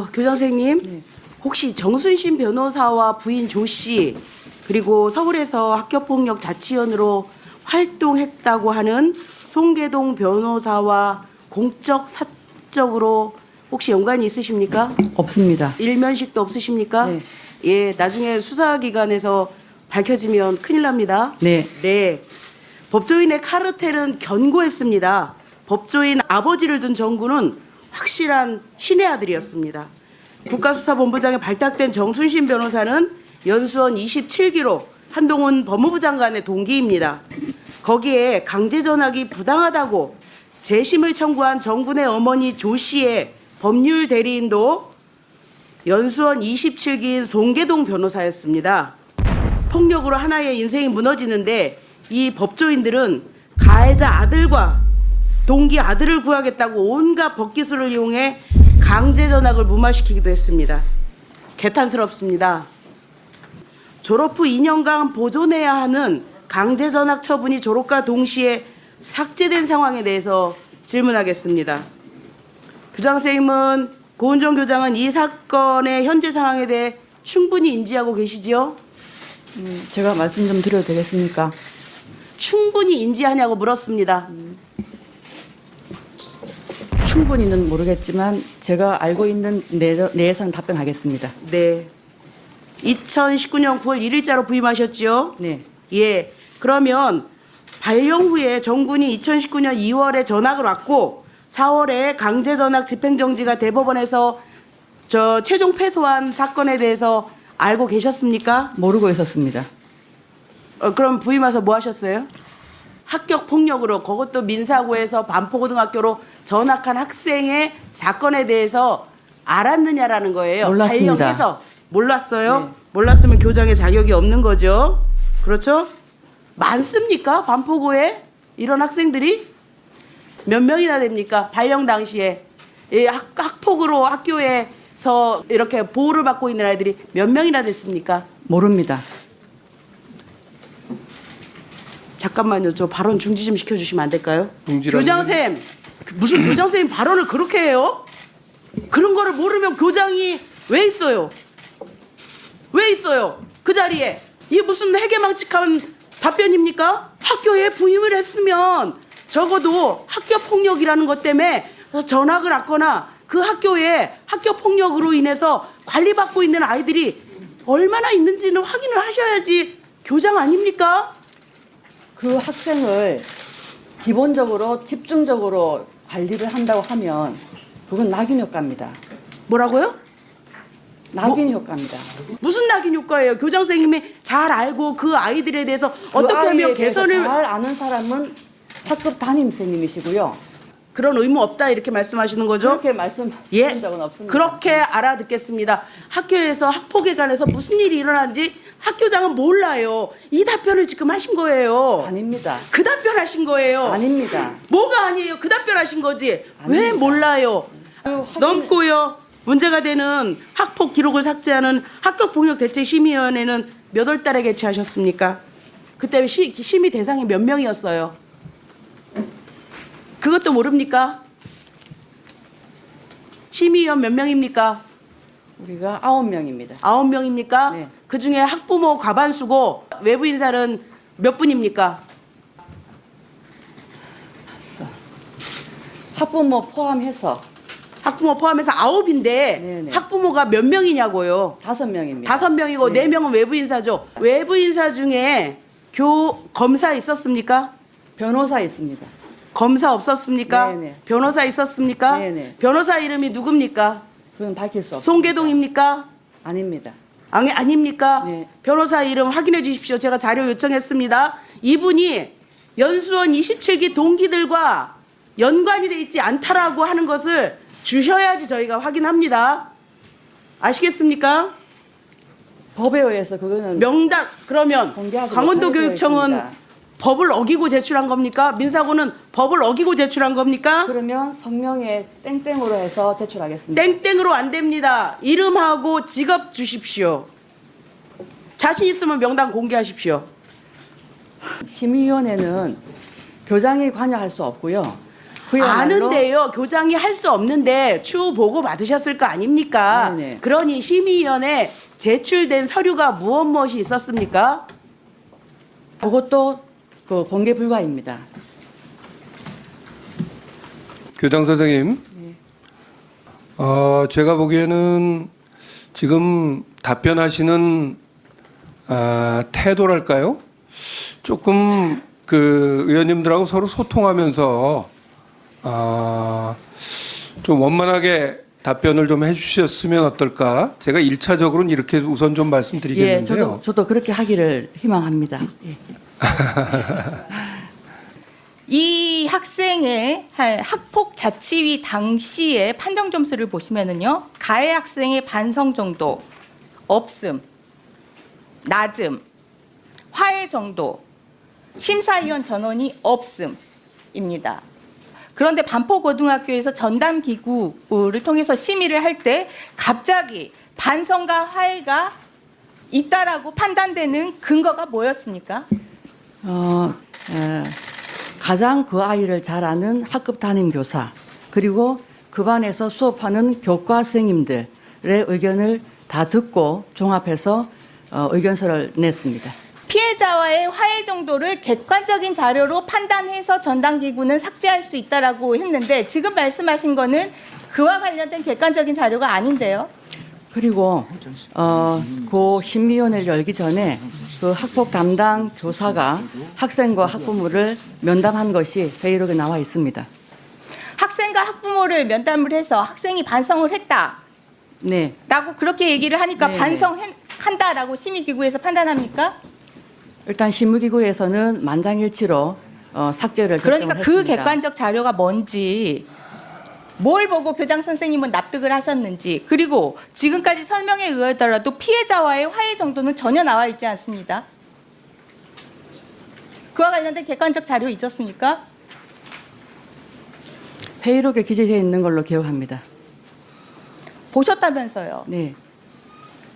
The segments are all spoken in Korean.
교장 선생님, 네. 혹시 정순신 변호사와 부인 조 씨, 그리고 서울에서 학교폭력 자치위원으로 활동했다고 하는 송계동 변호사와 공적 사적으로 혹시 연관이 있으십니까? 없습니다. 일면식도 없으십니까? 네. 예, 나중에 수사기관에서 밝혀지면 큰일 납니다. 네. 네. 법조인의 카르텔은 견고했습니다. 법조인 아버지를 둔 정구는 확실한 신의 아들이었습니다. 국가수사본부장에 발탁된 정순신 변호사는 연수원 27기로 한동훈 법무부 장관의 동기입니다. 거기에 강제 전학이 부당하다고 재심을 청구한 정군의 어머니 조 씨의 법률 대리인도 연수원 27기인 송계동 변호사였습니다. 폭력으로 하나의 인생이 무너지는데 이 법조인들은 가해자 아들과 동기 아들을 구하겠다고 온갖 법기술을 이용해 강제 전학을 무마시키기도 했습니다. 개탄스럽습니다. 졸업 후 2년간 보존해야 하는 강제 전학 처분이 졸업과 동시에 삭제된 상황에 대해서 질문하겠습니다. 교장 선생님은 고은정 교장은 이 사건의 현재 상황에 대해 충분히 인지하고 계시지요? 제가 말씀 좀 드려도 되겠습니까? 충분히 인지하냐고 물었습니다. 충분히는 모르겠지만 제가 알고 있는 내에서는 답변하겠습니다. 네. 2019년 9월 1일자로 부임하셨지요? 네. 예. 그러면 발령 후에 정군이 2019년 2월에 전학을 왔고 4월에 강제 전학 집행정지가 대법원에서 최종 패소한 사건에 대해서 알고 계셨습니까? 모르고 있었습니다. 그럼 부임 와서 뭐 하셨어요? 학교 폭력으로 그것도 민사고에서 반포고등학교로 전학한 학생의 사건에 대해서 알았느냐라는 거예요. 몰랐습니다. 발령해서 몰랐어요? 네. 몰랐으면 교장의 자격이 없는 거죠. 그렇죠? 많습니까? 반포고에 이런 학생들이 몇 명이나 됩니까? 발령 당시에 이 학폭으로 학교에서 이렇게 보호를 받고 있는 아이들이 몇 명이나 됐습니까? 모릅니다. 잠깐만요. 저 발언 중지 좀 시켜주시면 안 될까요? 중지라는 교장쌤, 무슨 교장쌤 발언을 그렇게 해요? 그런 거를 모르면 교장이 왜 있어요? 왜 있어요? 그 자리에. 이게 무슨 해괴망측한 답변입니까? 학교에 부임을 했으면 적어도 학교 폭력이라는 것 때문에 전학을 왔거나 그 학교에 학교 폭력으로 인해서 관리받고 있는 아이들이 얼마나 있는지는 확인을 하셔야지 교장 아닙니까? 그 학생을 기본적으로 집중적으로 관리를 한다고 하면 그건 낙인 효과입니다. 뭐라고요? 낙인 효과입니다. 무슨 낙인 효과예요? 교장 선생님이 잘 알고 그 아이들에 대해서 어떻게 그 아이에 하면 대해서 개선을 잘 아는 사람은 학급 담임선생님이시고요. 그런 의무 없다 이렇게 말씀하시는 거죠? 그렇게 말씀드린 예, 적은 없습니다. 그렇게 알아듣겠습니다. 학교에서 학폭에 관해서 무슨 일이 일어난지 학교장은 몰라요. 이 답변을 지금 하신 거예요. 아닙니다. 그 답변 하신 거예요. 아닙니다. 뭐가 아니에요? 그 답변 하신 거지. 왜 아닙니다. 몰라요? 확인- 넘고요. 문제가 되는 학폭 기록을 삭제하는 학교폭력대책심의위원회는 몇 월 달에 개최하셨습니까? 그때 심의 대상이 몇 명이었어요? 그것도 모릅니까? 심의위원 몇 명입니까? 우리가 9명입니다. 9명입니까? 네. 그중에 학부모 과반수고 외부 인사는 몇 분입니까? 학부모 포함해서 학부모 포함해서 9인데 네네. 학부모가 몇 명이냐고요? 5명입니다. 5명이고 네. 4명은 외부 인사죠. 외부 인사 중에 검사 있었습니까? 변호사 있습니다. 검사 없었습니까? 네네. 변호사 있었습니까? 네네. 변호사 이름이 누굽니까? 그건 밝힐 수 없습니다. 송계동입니까? 아닙니다. 아닙니까? 네. 변호사 이름 확인해 주십시오. 제가 자료 요청했습니다. 이분이 연수원 27기 동기들과 연관이 돼 있지 않다라고 하는 것을 주셔야지 저희가 확인합니다. 아시겠습니까? 법에 의해서 그거는 명단 그러면 공개하지 강원도 못하게 되어 교육청은 있습니다. 법을 어기고 제출한 겁니까? 민사고는 법을 어기고 제출한 겁니까? 그러면 성명에 땡땡으로 해서 제출하겠습니다. 땡땡으로 안 됩니다. 이름하고 직업 주십시오. 자신 있으면 명단 공개하십시오. 심의위원회는 교장이 관여할 수 없고요. 그야말로 아는데요. 교장이 할 수 없는데 추후 보고 받으셨을 거 아닙니까? 네네. 그러니 심의위원회 제출된 서류가 무엇이 있었습니까? 그것도 그 공개 불가입니다. 교장 선생님, 제가 보기에는 지금 답변하시는 태도랄까요? 조금 그 의원님들하고 서로 소통하면서 좀 원만하게 답변을 좀 해주셨으면 어떨까? 제가 1차적으로는 이렇게 우선 좀 예, 말씀드리겠는데요. 저도 그렇게 하기를 희망합니다. 예. 이 학생의 학폭 자치위 당시의 판정 점수를 보시면은요, 가해 학생의 반성 정도, 없음, 낮음, 화해 정도, 심사위원 전원이 없음입니다. 그런데 반포고등학교에서 전담기구를 통해서 심의를 할 때 갑자기 반성과 화해가 있다라고 판단되는 근거가 뭐였습니까? 가장 그 아이를 잘 아는 학급 담임 교사 그리고 그 반에서 수업하는 교과 선생님들의 의견을 다 듣고 종합해서 의견서를 냈습니다. 피해자와의 화해 정도를 객관적인 자료로 판단해서 전담기구는 삭제할 수 있다라고 했는데 지금 말씀하신 거는 그와 관련된 객관적인 자료가 아닌데요. 그리고 그 심의위원회를 열기 전에 그 학폭 담당 교사가 학생과 학부모를 면담한 것이 회의록에 나와 있습니다. 학생과 학부모를 면담을 해서 학생이 반성을 했다라고 네, 그렇게 얘기를 하니까 네. 반성한다라고 심의기구에서 판단합니까? 일단 심의기구에서는 만장일치로 삭제를 그러니까 그 결정을 했습니다. 객관적 자료가 뭔지, 뭘 보고 교장 선생님은 납득을 하셨는지, 그리고 지금까지 설명에 의하더라도 피해자와의 화해 정도는 전혀 나와 있지 않습니다. 그와 관련된 객관적 자료 있었습니까? 회의록에 기재되어 있는 걸로 기억합니다. 보셨다면서요. 네,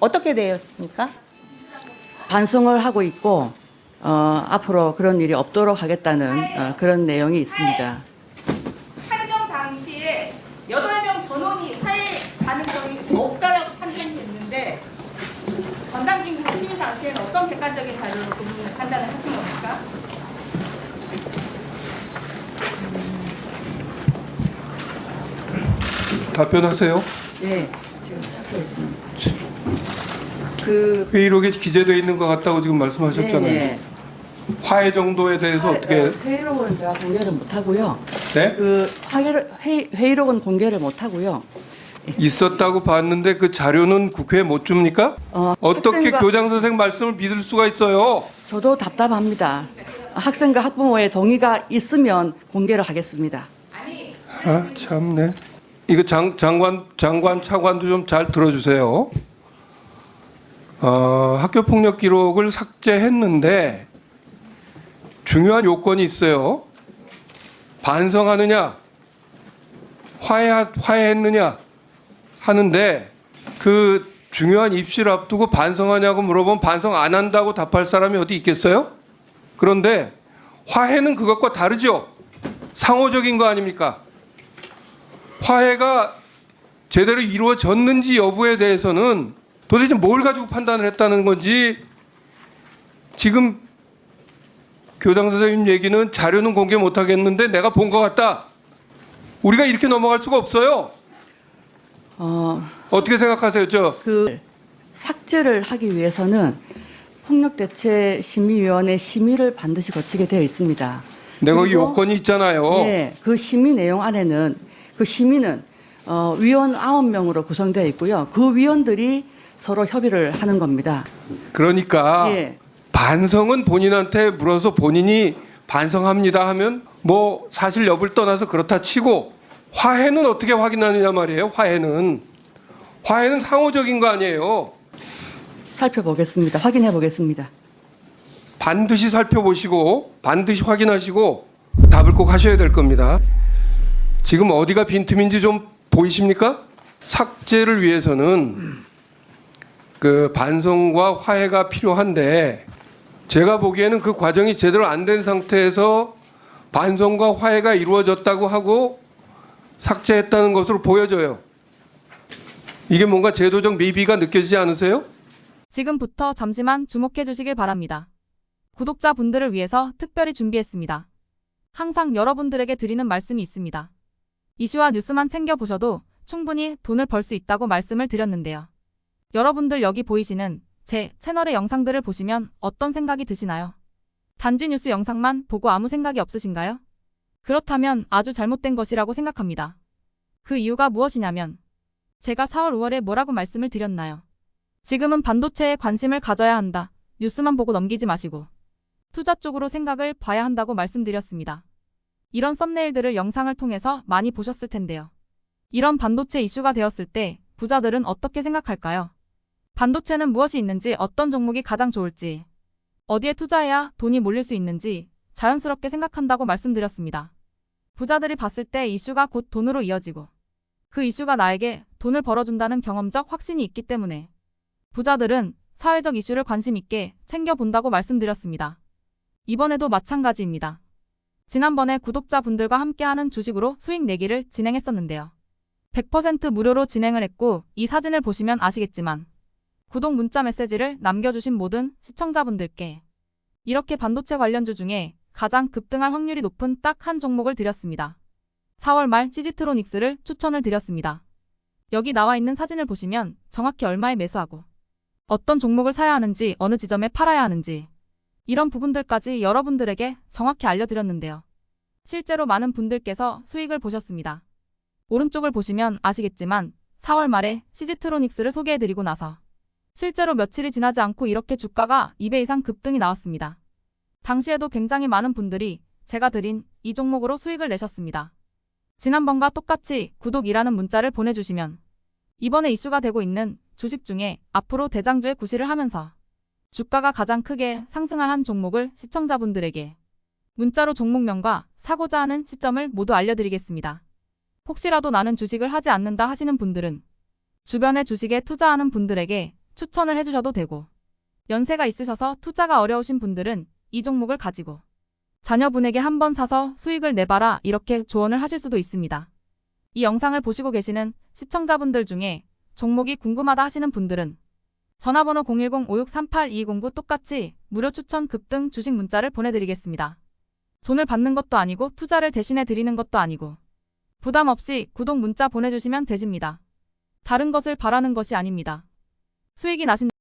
어떻게 되었습니까? 반성을 하고 있고 앞으로 그런 일이 없도록 하겠다는 그런 내용이 있습니다. 판정 당시에 8명 전원이 화해 가능성이 없다라고 판정이 됐는데 전담기구 심의 당시에는 어떤 객관적인 자료로 그 부분을 판단을 하신 겁니까? 답변하세요. 네, 지금 찾고 있습니다. 그 회의록에 기재되어 있는 것 같다고 지금 말씀하셨잖아요. 네, 화해 정도에 대해서 어떻게? 회의록은 제가 공개를 못 하고요. 네? 그 회의록은 공개를 못 하고요. 있었다고 봤는데 그 자료는 국회에 못 줍니까? 어떻게 학생과- 교장 선생 말씀을 믿을 수가 있어요? 저도 답답합니다. 학생과 학부모의 동의가 있으면 공개를 하겠습니다. 아 참네. 이거 장관 차관도 좀 잘 들어주세요. 학교 폭력 기록을 삭제했는데 중요한 요건이 있어요. 반성하느냐, 화해했느냐 하는데 그 중요한 입시를 앞두고 반성하냐고 물어보면 반성 안 한다고 답할 사람이 어디 있겠어요? 그런데 화해는 그것과 다르죠. 상호적인 거 아닙니까? 화해가 제대로 이루어졌는지 여부에 대해서는 도대체 뭘 가지고 판단을 했다는 건지 지금 교장 선생님 얘기는 자료는 공개 못 하겠는데 내가 본 것 같다. 우리가 이렇게 넘어갈 수가 없어요. 어떻게 생각하세요? 그 삭제를 하기 위해서는 폭력대책심의위원회 심의를 반드시 거치게 되어 있습니다. 내가 거기 그리고- 요건이 있잖아요. 네, 그 심의 내용 안에는 그 심의는 위원 9명으로 구성되어 있고요. 그 위원들이 서로 협의를 하는 겁니다. 그러니까 예. 반성은 본인한테 물어서 본인이 반성합니다 하면 뭐 사실 여부를 떠나서 그렇다 치고 화해는 어떻게 확인하느냐 말이에요. 화해는 상호적인 거 아니에요. 살펴보겠습니다. 확인해 보겠습니다. 반드시 살펴보시고 반드시 확인하시고 답을 꼭 하셔야 될 겁니다. 지금 어디가 빈틈인지 좀 보이십니까? 삭제를 위해서는 그 반성과 화해가 필요한데 제가 보기에는 그 과정이 제대로 안 된 상태에서 반성과 화해가 이루어졌다고 하고 삭제했다는 것으로 보여져요. 이게 뭔가 제도적 미비가 느껴지지 않으세요? 지금부터 잠시만 주목해 주시길 바랍니다. 구독자분들을 위해서 특별히 준비했습니다. 항상 여러분들에게 드리는 말씀이 있습니다. 이슈와 뉴스만 챙겨보셔도 충분히 돈을 벌 수 있다고 말씀을 드렸는데요. 여러분들 여기 보이시는 제 채널의 영상들을 보시면 어떤 생각이 드시나요? 단지 뉴스 영상만 보고 아무 생각이 없으신가요? 그렇다면 아주 잘못된 것이라고 생각합니다. 그 이유가 무엇이냐면 제가 4월 5월에 뭐라고 말씀을 드렸나요? 지금은 반도체에 관심을 가져야 한다. 뉴스만 보고 넘기지 마시고 투자 쪽으로 생각을 봐야 한다고 말씀드렸습니다. 이런 썸네일들을 영상을 통해서 많이 보셨을 텐데요. 이런 반도체 이슈가 되었을 때 부자들은 어떻게 생각할까요? 반도체는 무엇이 있는지, 어떤 종목이 가장 좋을지, 어디에 투자해야 돈이 몰릴 수 있는지 자연스럽게 생각한다고 말씀드렸습니다. 부자들이 봤을 때 이슈가 곧 돈으로 이어지고 그 이슈가 나에게 돈을 벌어준다는 경험적 확신이 있기 때문에 부자들은 사회적 이슈를 관심 있게 챙겨본다고 말씀드렸습니다. 이번에도 마찬가지입니다. 지난번에 구독자분들과 함께하는 주식으로 수익 내기를 진행했었는데요. 100% 무료로 진행을 했고 이 사진을 보시면 아시겠지만 구독 문자 메시지를 남겨주신 모든 시청자분들께 이렇게 반도체 관련주 중에 가장 급등할 확률이 높은 딱 한 종목을 드렸습니다. 4월 말 시지트로닉스를 추천을 드렸습니다. 여기 나와 있는 사진을 보시면 정확히 얼마에 매수하고 어떤 종목을 사야 하는지, 어느 지점에 팔아야 하는지 이런 부분들까지 여러분들에게 정확히 알려드렸는데요. 실제로 많은 분들께서 수익을 보셨습니다. 오른쪽을 보시면 아시겠지만 4월 말에 시지트로닉스를 소개해드리고 나서 실제로 며칠이 지나지 않고 이렇게 주가가 2배 이상 급등이 나왔습니다. 당시에도 굉장히 많은 분들이 제가 드린 이 종목으로 수익을 내셨습니다. 지난번과 똑같이 구독이라는 문자를 보내주시면 이번에 이슈가 되고 있는 주식 중에 앞으로 대장주의 구실을 하면서 주가가 가장 크게 상승할 한 종목을 시청자분들에게 문자로 종목명과 사고자 하는 시점을 모두 알려드리겠습니다. 혹시라도 나는 주식을 하지 않는다 하시는 분들은 주변에 주식에 투자하는 분들에게 추천을 해주셔도 되고, 연세가 있으셔서 투자가 어려우신 분들은 이 종목을 가지고 자녀분에게 한번 사서 수익을 내봐라 이렇게 조언을 하실 수도 있습니다. 이 영상을 보시고 계시는 시청자분들 중에 종목이 궁금하다 하시는 분들은 전화번호 010-5638-2209 똑같이 무료 추천 급등 주식 문자를 보내드리겠습니다. 돈을 받는 것도 아니고 투자를 대신해 드리는 것도 아니고 부담 없이 구독 문자 보내주시면 되십니다. 다른 것을 바라는 것이 아닙니다. 수익이 나신